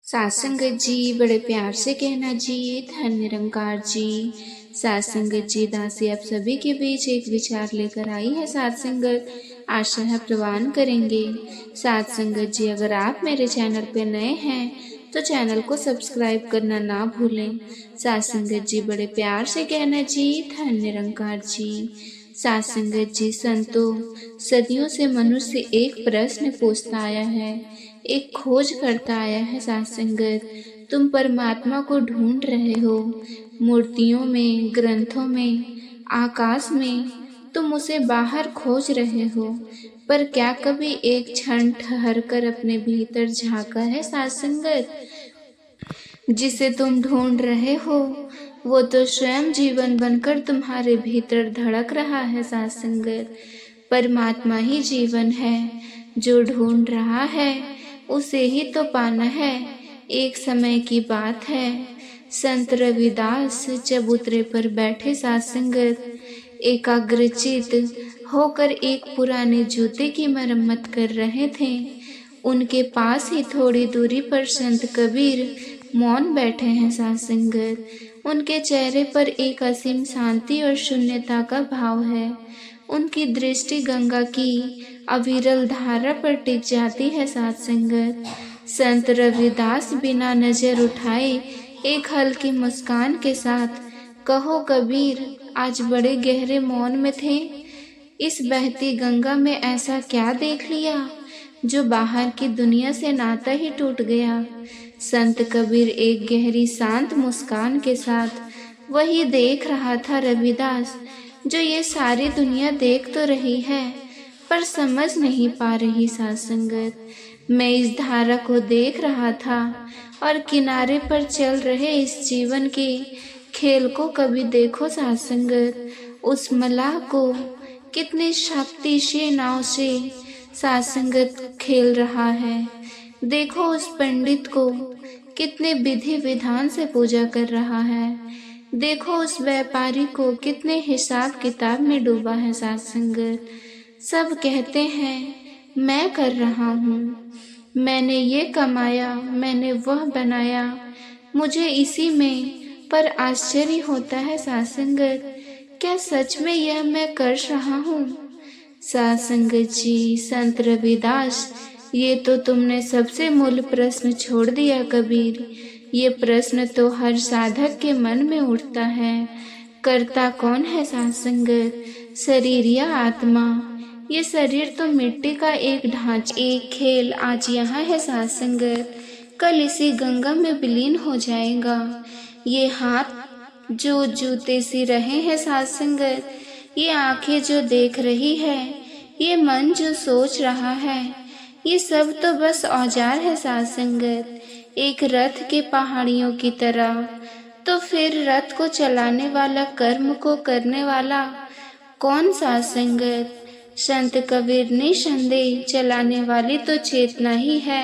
सात संगत जी बड़े प्यार से कहना जी धन निरंकार जी। सात संगत जी दासी आप सभी के बीच एक विचार लेकर आई है। सात संगत आशा है प्रवान करेंगे। सात संगत जी अगर आप मेरे चैनल पे नए हैं तो चैनल को सब्सक्राइब करना ना भूलें। सात संगत जी बड़े प्यार से कहना जी धन निरंकार जी। सात संगत जी संतों सदियों से मनुष्य एक प्रश्न पूछता आया है, एक खोज करता आया है। सात संगत तुम परमात्मा को ढूंढ रहे हो, मूर्तियों में, ग्रंथों में, आकाश में तुम उसे बाहर खोज रहे हो, पर क्या कभी एक क्षण ठहर कर अपने भीतर झांका है? सात संगत जिसे तुम ढूंढ रहे हो वो तो स्वयं जीवन बनकर तुम्हारे भीतर धड़क रहा है। सात संगत परमात्मा ही जीवन है, जो ढूंढ रहा है उसे ही तो पाना है। एक समय की बात है, संत रविदास चबूतरे पर बैठे सात संगत एकाग्रचित होकर एक पुराने जूते की मरम्मत कर रहे थे। उनके पास ही थोड़ी दूरी पर संत कबीर मौन बैठे हैं। सात संगत उनके चेहरे पर एक असीम शांति और शून्यता का भाव है। उनकी दृष्टि गंगा की अविरल धारा पर टिक जाती है। सात संगत संत रविदास बिना नजर उठाए एक हल्की मुस्कान के साथ, कहो कबीर, आज बड़े गहरे मौन में थे। इस बहती गंगा में ऐसा क्या देख लिया जो बाहर की दुनिया से नाता ही टूट गया? संत कबीर एक गहरी शांत मुस्कान के साथ वही देख रहा था रविदास जो ये सारी दुनिया देख तो रही है पर समझ नहीं पा रही। सात संगत मैं इस धारा को देख रहा था और किनारे पर चल रहे इस जीवन के खेल को कभी देखो। सात संगत उस मलाह को कितनी शक्तिशाली नाव से सात संगत खेल रहा है। देखो उस पंडित को कितने विधि विधान से पूजा कर रहा है। देखो उस व्यापारी को कितने हिसाब किताब में डूबा है। सात संगत सब कहते हैं मैं कर रहा हूँ, मैंने ये कमाया, मैंने वह बनाया, मुझे इसी में, पर आश्चर्य होता है सात संगत क्या सच में यह मैं कर रहा हूँ? सात संगत जी संत रविदास ये तो तुमने सबसे मूल प्रश्न छोड़ दिया कबीर। ये प्रश्न तो हर साधक के मन में उठता है, करता कौन है? सात संगत शरीर या आत्मा? ये शरीर तो मिट्टी का एक ढांचा, एक खेल आज यहाँ है सात संगत, कल इसी गंगा में विलीन हो जाएगा। ये हाथ जो जूते सी रहे हैं सात संगत, ये आंखें जो देख रही है, ये मन जो सोच रहा है, ये सब तो बस औजार है। सात संगत एक रथ के पहाड़ियों की तरह, तो फिर रथ को चलाने वाला, कर्म को करने वाला कौन? सात संगत संत कबीर निसंदेह चलाने वाली तो चेतना ही है।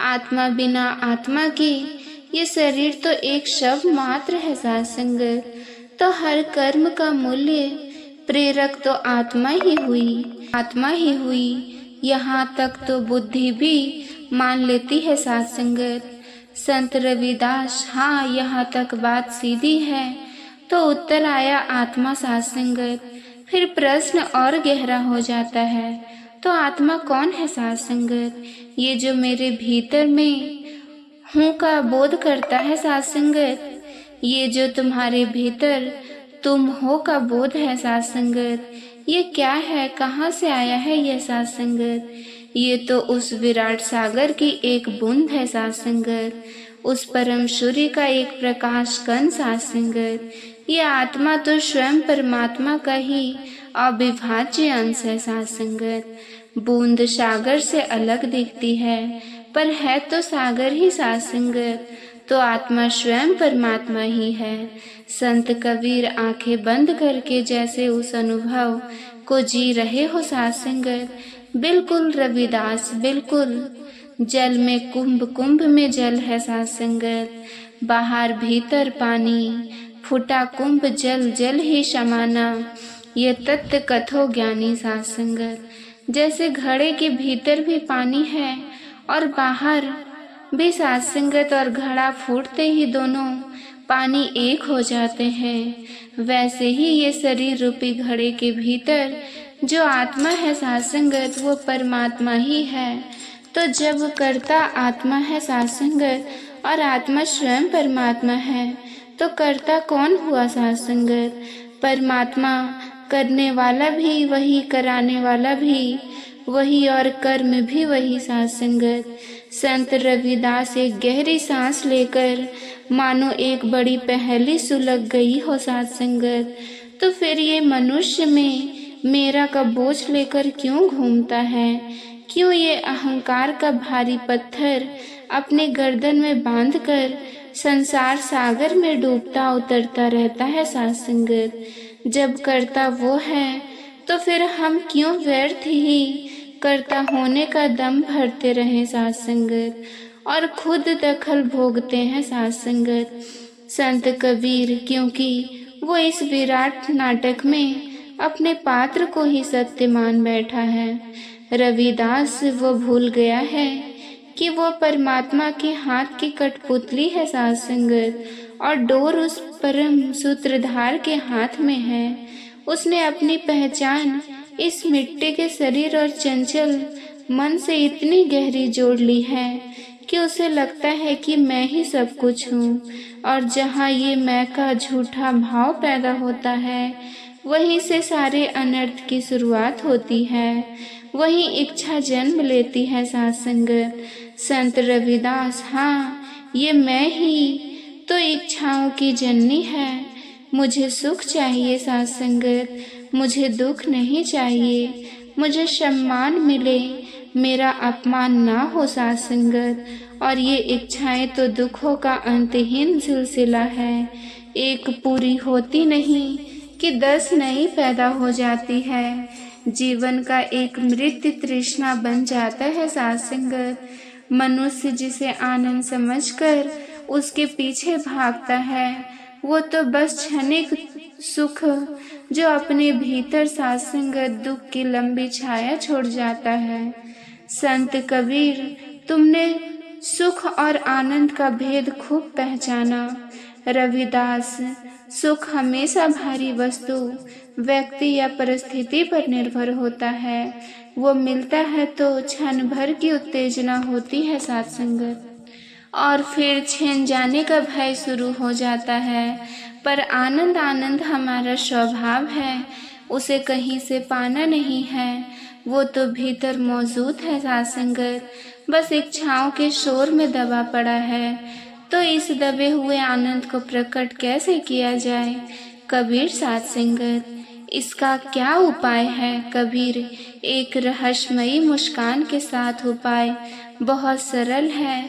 आत्मा बिना आत्मा के ये शरीर तो एक शव मात्र है। सात संगत तो हर कर्म का मूल्य प्रेरक तो आत्मा ही हुई, आत्मा ही हुई। यहाँ तक तो बुद्धि भी मान लेती है। सात संगत संत रविदास हाँ यहाँ तक बात सीधी है, तो उत्तर आया आत्मा। सात संगत फिर प्रश्न और गहरा हो जाता है, तो आत्मा कौन है? सात संगत ये जो मेरे भीतर में हूँ का बोध करता है। सात संगत ये जो तुम्हारे भीतर तुम हो का बोध है। सात संगत ये क्या है, कहाँ से आया है यह? सात संगत ये तो उस विराट सागर की एक बूंद है। सात संगत उस परम सूर्य का एक प्रकाश कण। सात संगत ये आत्मा तो स्वयं परमात्मा का ही अविभाज्य अंश है। सात संगत बूंद सागर से अलग दिखती है पर है तो सागर ही। सात संगत तो आत्मा स्वयं परमात्मा ही है। संत कबीर आंखें बंद करके जैसे उस अनुभव को जी रहे हो। सात संगत बिल्कुल रविदास बिल्कुल, जल में कुंभ, कुंभ में जल है। सात संगत बाहर भीतर पानी, फूटा कुंभ जल, जल ही समाना, ये तत्व कथो ज्ञानी। सात संगत जैसे घड़े के भीतर भी पानी है और बाहर भी साथ संगत और घड़ा फूटते ही दोनों पानी एक हो जाते हैं। वैसे ही ये शरीर रूपी घड़े के भीतर जो आत्मा है साथ संगत, वो परमात्मा ही है। तो जब कर्ता आत्मा है साथ संगत और आत्मा स्वयं परमात्मा है, तो कर्ता कौन हुआ साथ संगत? परमात्मा। करने वाला भी वही, कराने वाला भी वही और कर्म भी वही साथ संगत। संत रविदास एक गहरी सांस लेकर मानो एक बड़ी पहेली सुलग गई हो साथ संगत। तो फिर ये मनुष्य में मेरा का बोझ लेकर क्यों घूमता है? क्यों ये अहंकार का भारी पत्थर अपने गर्दन में बांधकर संसार सागर में डूबता उतरता रहता है साथ संगत? जब कर्ता वो है, तो फिर हम क्यों व्यर्थ ही कर्ता होने का दम भरते रहें साथ संगत और खुद दखल भोगते हैं साथ संगत? संत कबीर क्योंकि वो इस विराट नाटक में अपने पात्र को ही सत्य मान बैठा है। रविदास वो भूल गया है कि वो परमात्मा के हाथ की कठपुतली है साथ संगत और डोर उस परम सूत्रधार के हाथ में है। उसने अपनी पहचान इस मिट्टी के शरीर और चंचल मन से इतनी गहरी जोड़ ली है कि उसे लगता है कि मैं ही सब कुछ हूँ। और जहाँ ये मैं का झूठा भाव पैदा होता है, वहीं से सारे अनर्थ की शुरुआत होती है, वहीं इच्छा जन्म लेती है साथ संगत। संत रविदास, हाँ ये मैं ही तो इच्छाओं की जननी है। मुझे सुख चाहिए साथ संगत, मुझे दुख नहीं चाहिए। मुझे सम्मान मिले, मेरा अपमान ना हो साथ संगत। और ये इच्छाएं तो दुखों का अंतहीन सिलसिला है, एक पूरी होती नहीं कि 10 नई पैदा हो जाती है। जीवन का एक मृत्यु तृष्णा बन जाता है साथ संगत। मनुष्य जिसे आनंद समझकर उसके पीछे भागता है, वो तो बस क्षणिक सुख जो अपने भीतर साथ संगत दुख की लंबी छाया छोड़ जाता है। संत कबीर, तुमने सुख और आनंद का भेद खूब पहचाना। रविदास, सुख हमेशा भारी वस्तु, व्यक्ति या परिस्थिति पर निर्भर होता है। वो मिलता है तो क्षण भर की उत्तेजना होती है साथ संगत और फिर छिन जाने का भय शुरू हो जाता है। पर आनंद आनंद हमारा स्वभाव है, उसे कहीं से पाना नहीं है, वो तो भीतर मौजूद है साथ संगत, बस इच्छाओं के शोर में दबा पड़ा है। तो इस दबे हुए आनंद को प्रकट कैसे किया जाए? कबीर साथ संगत, इसका क्या उपाय है? कबीर, एक रहस्यमयी मुस्कान के साथ उपाय बहुत सरल है,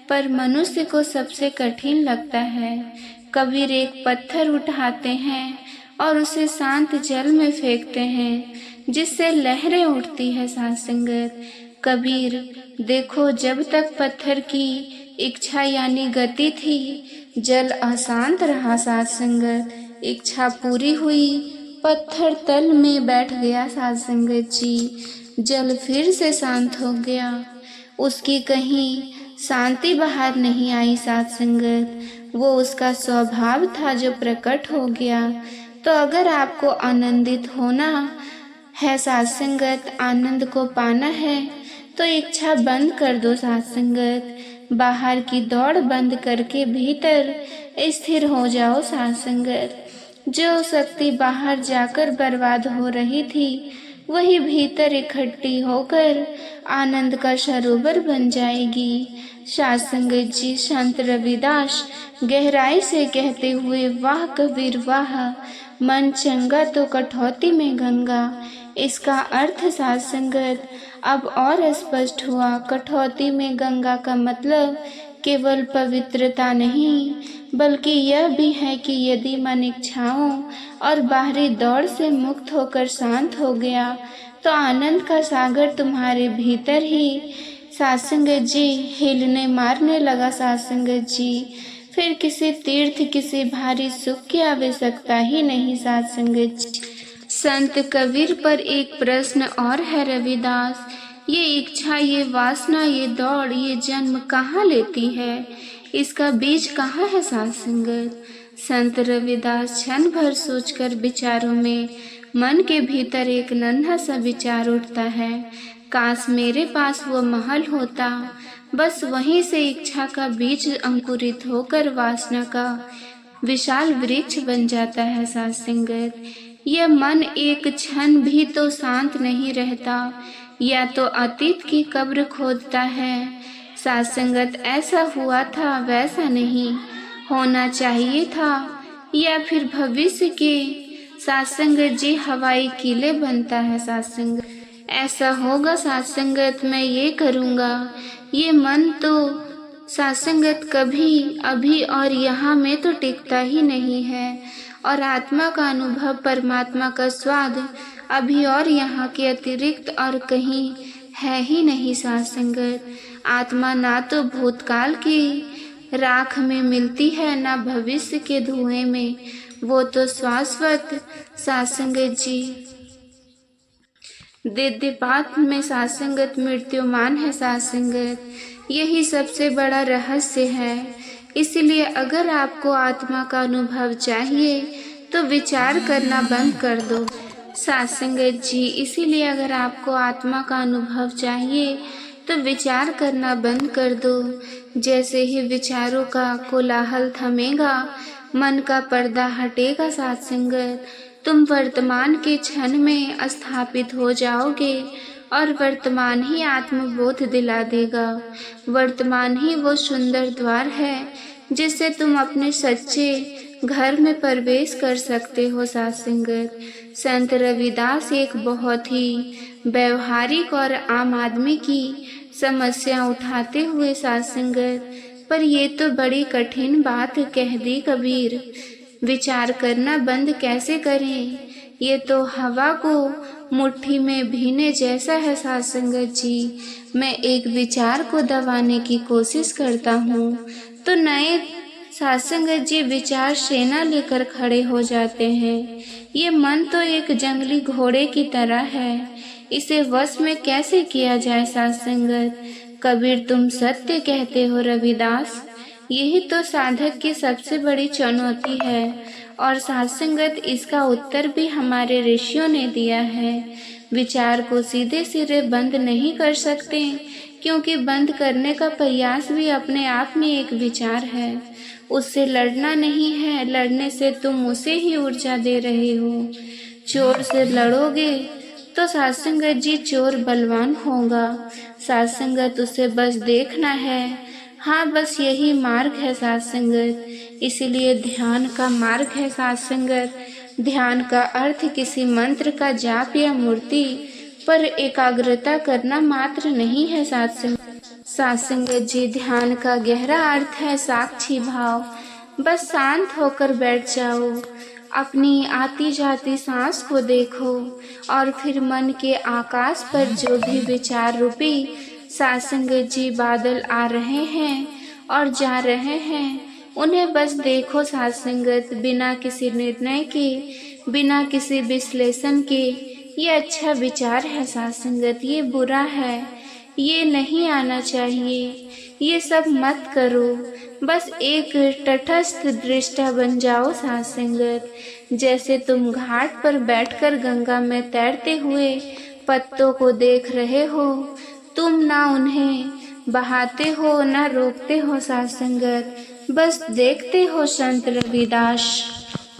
पर मनुष्य को सबसे कठिन लगता है। कबीर एक पत्थर उठाते हैं और उसे शांत जल में फेंकते हैं, जिससे लहरें उठती है साथ संगत। कबीर, देखो जब तक पत्थर की इच्छा यानी गति थी, जल अशांत रहा साथ संगत। इच्छा पूरी हुई, पत्थर तल में बैठ गया साथ संगत जी। जल फिर से शांत हो गया, उसकी कहीं शांति बाहर नहीं आई साथ संगत, वो उसका स्वभाव था जो प्रकट हो गया। तो अगर आपको आनंदित होना है साथ संगत, आनंद को पाना है, तो इच्छा बंद कर दो साथ संगत। बाहर की दौड़ बंद करके भीतर स्थिर हो जाओ साथ संगत। जो शक्ति बाहर जाकर बर्बाद हो रही थी, वही भीतर इकट्ठी होकर आनंद का सरोवर बन जाएगी। साथ संगत जी, संत रविदास गहराई से कहते हुए, वाह कबीर वाह, मन चंगा तो कठौती में गंगा। इसका अर्थ साथ संगत अब और स्पष्ट हुआ। कठौती में गंगा का मतलब केवल पवित्रता नहीं, बल्कि यह भी है कि यदि मन इच्छाओं और बाहरी दौड़ से मुक्त होकर शांत हो गया, तो आनंद का सागर तुम्हारे भीतर ही साथ संगत जी हिलने मारने लगा साथ संगत जी। फिर किसी तीर्थ, किसी भारी सुख की आवश्यकता ही नहीं साथ संगत जी। संत कबीर पर एक प्रश्न और है रविदास, ये इच्छा, ये वासना, ये दौड़, ये जन्म कहाँ लेती है? इसका बीज कहाँ है साथ संगत? संत रविदास क्षण भर सोचकर विचारों में मन के भीतर एक नन्हा सा विचार उठता है, काश मेरे पास वो महल होता। बस वहीं से इच्छा का बीज अंकुरित होकर वासना का विशाल वृक्ष बन जाता है साथ संगत। यह मन एक क्षण भी तो शांत नहीं रहता, या तो अतीत की कब्र खोदता है। साथ संगत, ऐसा हुआ था वैसा नहीं होना चाहिए था, या फिर भविष्य के साथ संगत जी हवाई किले बनता है साथ संगत। ऐसा होगा साथ संगत, मैं ये करूँगा। ये मन तो साथ संगत कभी अभी और यहाँ में तो टिकता ही नहीं है, और आत्मा का अनुभव, परमात्मा का स्वाद अभी और यहाँ के अतिरिक्त और कहीं है ही नहीं साथ संगत। आत्मा ना तो भूतकाल की राख में मिलती है, ना भविष्य के धुएं में, वो तो शाश्वत साथ संगत जी दिव्यपात में साथ संगत मृत्युमान है साथ संगत। यही सबसे बड़ा रहस्य है। इसलिए अगर आपको आत्मा का अनुभव चाहिए तो विचार करना बंद कर दो साथ संगत जी। इसीलिए अगर आपको आत्मा का अनुभव चाहिए तो विचार करना बंद कर दो। जैसे ही विचारों का कोलाहल थमेगा, मन का पर्दा हटेगा साथ संगत, तुम वर्तमान के क्षण में स्थापित हो जाओगे, और वर्तमान ही आत्मबोध दिला देगा। वर्तमान ही वो सुंदर द्वार है जिससे तुम अपने सच्चे घर में प्रवेश कर सकते हो साथ संगत। संत रविदास एक बहुत ही व्यवहारिक और आम आदमी की समस्या उठाते हुए साथ संगत, पर ये तो बड़ी कठिन बात कह दी कबीर। विचार करना बंद कैसे करें? ये तो हवा को मुट्ठी में भीने जैसा है साथ संगत जी। मैं एक विचार को दबाने की कोशिश करता हूँ तो नए साथ संगत जी विचार सेना लेकर खड़े हो जाते हैं। ये मन तो एक जंगली घोड़े की तरह है, इसे वश में कैसे किया जाए साथ संगत? कबीर, तुम सत्य कहते हो रविदास। यही तो साधक की सबसे बड़ी चुनौती है, और साथ संगत इसका उत्तर भी हमारे ऋषियों ने दिया है। विचार को सीधे सिरे बंद नहीं कर सकते, क्योंकि बंद करने का प्रयास भी अपने आप में एक विचार है। उससे लड़ना नहीं है, लड़ने से तुम उसे ही ऊर्जा दे रहे हो। चोर से लड़ोगे तो साथ संगत जी चोर बलवान होगा। साथ संगत उसे बस देखना है। हाँ, बस यही मार्ग है साथ संगत। इसीलिए ध्यान का मार्ग है साथ संगत। ध्यान का अर्थ किसी मंत्र का जाप या मूर्ति पर एकाग्रता करना मात्र नहीं है साथ संगत। साथ संगत जी, ध्यान का गहरा अर्थ है साक्षी भाव। बस शांत होकर बैठ जाओ, अपनी आती जाती सांस को देखो, और फिर मन के आकाश पर जो भी विचार रूपी साथ संगत जी बादल आ रहे हैं और जा रहे हैं, उन्हें बस देखो साथ संगत, बिना किसी निर्णय के, बिना किसी विश्लेषण के। ये अच्छा विचार है साथ संगत, ये बुरा है, ये नहीं आना चाहिए, ये सब मत करो। बस एक तटस्थ दृष्टा बन जाओ साथ संगत। जैसे तुम घाट पर बैठकर गंगा में तैरते हुए पत्तों को देख रहे हो, तुम ना उन्हें बहाते हो ना रोकते हो साथ संगत, बस देखते हो संत रविदास।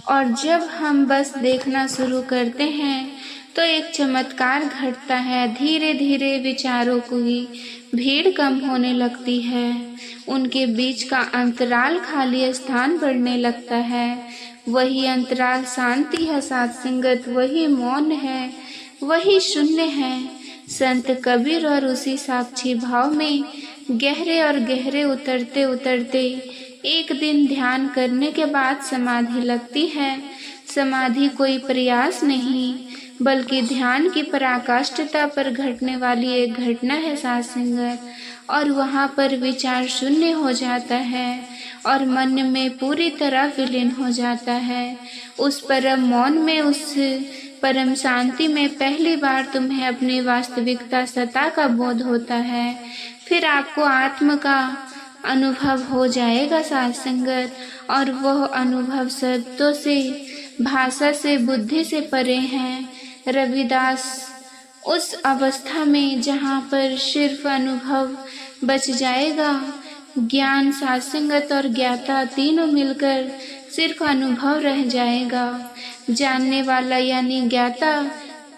और जब हम बस देखना शुरू करते हैं तो एक चमत्कार घटता है। धीरे धीरे विचारों की भीड़ कम होने लगती है, उनके बीच का अंतराल खाली स्थान बढ़ने लगता है। वही अंतराल शांति है साथ संगत, वही मौन है, वही शून्य है। संत कबीर और उसी साक्षी भाव में गहरे और गहरे उतरते उतरते एक दिन ध्यान करने के बाद समाधि लगती है। समाधि कोई प्रयास नहीं, बल्कि ध्यान की पराकाष्ठता पर घटने वाली एक घटना है साथ संगत। और वहाँ पर विचार शून्य हो जाता है और मन में पूरी तरह विलीन हो जाता है। उस परम मौन में, उस परम शांति में पहली बार तुम्हें अपनी वास्तविकता सत्ता का बोध होता है। फिर आपको आत्म का अनुभव हो जाएगा साथ संगत, और वह अनुभव शब्दों से, भाषा से, बुद्धि से परे हैं। रविदास उस अवस्था में जहाँ पर सिर्फ अनुभव बच जाएगा, ज्ञान, सात्संगत और ज्ञाता तीनों मिलकर सिर्फ अनुभव रह जाएगा। जानने वाला यानी ज्ञाता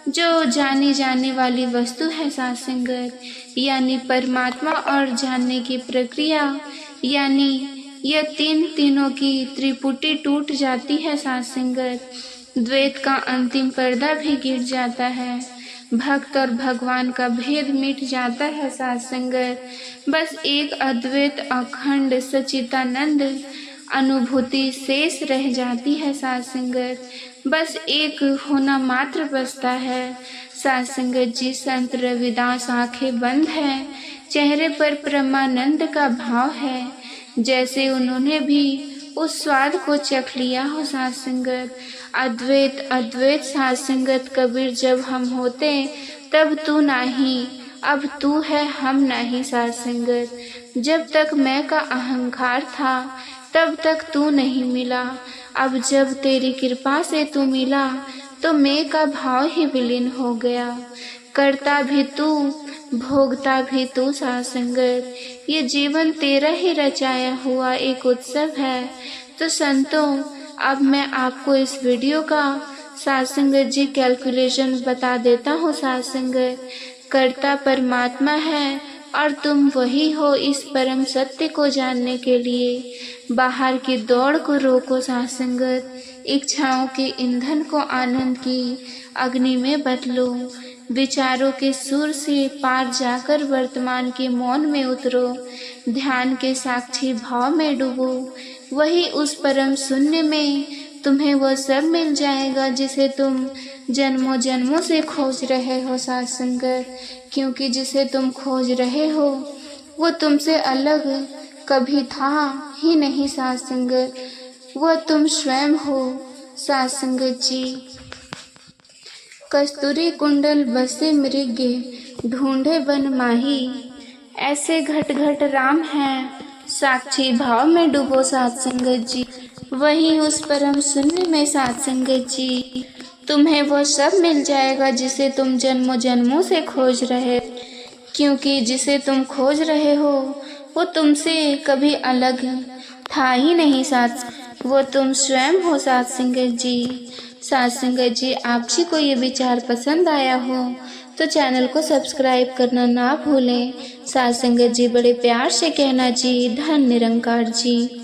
जो जानी जाने वाली वस्तु है सात्संगत, यानी परमात्मा, और जानने की प्रक्रिया यानी यह तीनों की त्रिपुटी टूट जाती है सात्संगत। द्वैत का अंतिम पर्दा भी गिर जाता है। भक्त और भगवान का भेद मिट जाता है सात्संगत। बस एक अद्वैत अखंड सच्चिदानंद अनुभूति शेष रह जाती है सात्संगत। बस एक होना मात्र बचता है सात्संगत जी। संत रविदास आंखें बंद है, चेहरे पर परमानंद का भाव है, जैसे उन्होंने भी उस स्वाद को चख लिया हो सात्संगत। अद्वैत अद्वैत सात्संगत। कबीर जब हम होते तब तू नहीं, अब तू है हम नहीं सात्संगत। जब तक मैं का अहंकार था तब तक तू नहीं मिला, अब जब तेरी कृपा से तू मिला तो मैं का भाव ही विलीन हो गया। करता भी तू, भोगता भी तू सात्संगत। ये जीवन तेरा ही रचाया हुआ एक उत्सव है। तो संतों, अब मैं आपको इस वीडियो का सात्संगत जी कैलकुलेशन बता देता हूँ सात्संगत। कर्ता परमात्मा है और तुम वही हो। इस परम सत्य को जानने के लिए बाहर की दौड़ को रोको सात्संगत। इच्छाओं के ईंधन को आनंद की अग्नि में बदलो। विचारों के सुर से पार जाकर वर्तमान के मौन में उतरो। ध्यान के साक्षी भाव में डूबो। वही उस परम शून्य में तुम्हें वह सब मिल जाएगा जिसे तुम जन्मों जन्मों से खोज रहे हो सात्संगत। क्योंकि जिसे तुम खोज रहे हो वो तुमसे अलग कभी था ही नहीं सात्संगत। वह तुम स्वयं हो सात्संगत जी। कस्तूरी कुंडल बसे मृगे, ढूंढे बन माही, ऐसे घट घट राम हैं, साक्षी भाव में डूबो सात्संगत जी। वही उस परम शून्य में सात्संगत जी तुम्हें वो सब मिल जाएगा जिसे तुम जन्मों जन्मों से खोज रहे। क्योंकि जिसे तुम खोज रहे हो वो तुमसे कभी अलग था ही नहीं साथ, वो तुम स्वयं हो सात्संगत जी। सात्संगत जी, आप जी को ये विचार पसंद आया हो तो चैनल को सब्सक्राइब करना ना भूलें। सात्संगत जी बड़े प्यार से कहना जी, धन निरंकार जी।